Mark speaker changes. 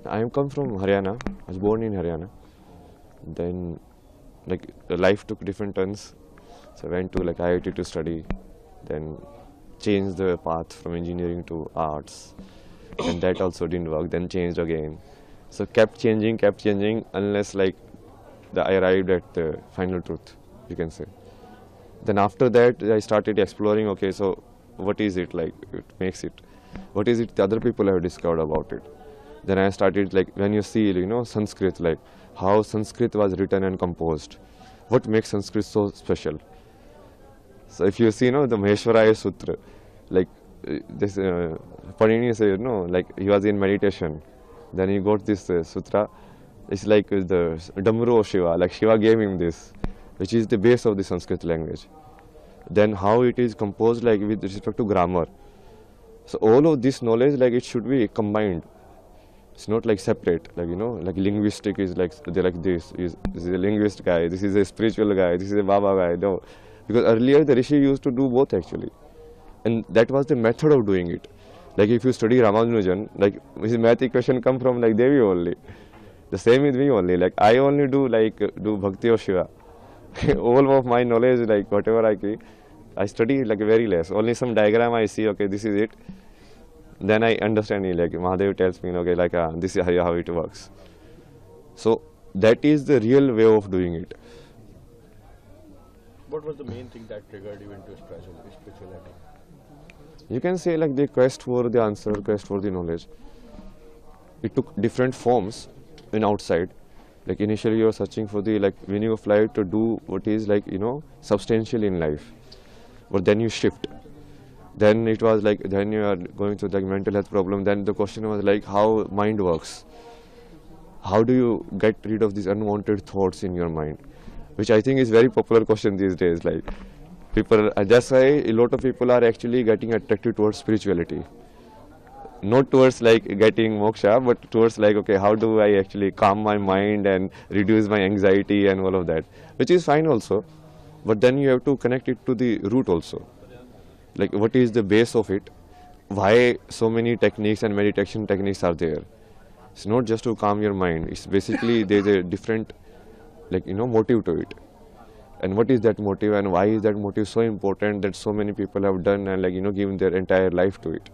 Speaker 1: I am come from Haryana. I was born in Haryana. Then, like, life took different turns. So I went to like IIT to study. Then changed the path from engineering to arts. And that also didn't work. Then changed again. So kept changing unless like I arrived at the final truth, you can say. Then after that, I started exploring. Okay, so what is it like? It makes it. What is it the other people have discovered about it? Then I started like when you see Sanskrit, like how Sanskrit was written and composed. What makes Sanskrit so special? So if you see, the Maheshwaraya Sutra, like this Panini said, like he was in meditation. Then he got this sutra. It's like the Damru of Shiva, like Shiva gave him this, which is the base of the Sanskrit language. Then how it is composed, like with respect to grammar. So all of this knowledge, like it should be combined. It's not like separate, like like linguistic is like they're like this is a linguist guy, this is a spiritual guy, this is a Baba guy. No, because earlier the Rishi used to do both actually, and that was the method of doing it. Like if you study Ramanujan, like his math equation come from like Devi only. The same with me only. Like I only do Bhakti of Shiva. All of my knowledge, like whatever I study like very less. Only some diagram I see. Okay, this is it. Then I understand it. Like Mahadev tells me, okay, like this is how it works. So that is the real way of doing it.
Speaker 2: What was the main thing that triggered you into spirituality?
Speaker 1: You can say like the quest for the answer, quest for the knowledge. It took different forms in outside. Like initially you are searching for the like meaning of life to do what is like substantial in life, but then you shift. Then it was like then you are going through like mental health problem. Then the question was like how mind works. How do you get rid of these unwanted thoughts in your mind, which I think is very popular question these days. Like people, that's why a lot of people are actually getting attracted towards spirituality, not towards like getting moksha, but towards like, okay, how do I actually calm my mind and reduce my anxiety and all of that, which is fine also. But then you have to connect it to the root also. Like what is the base of it? Why so many techniques and meditation techniques are there? It's not just to calm your mind. It's basically there's a different like motive to it. And what is that motive and why is that motive so important that so many people have done and like given their entire life to it?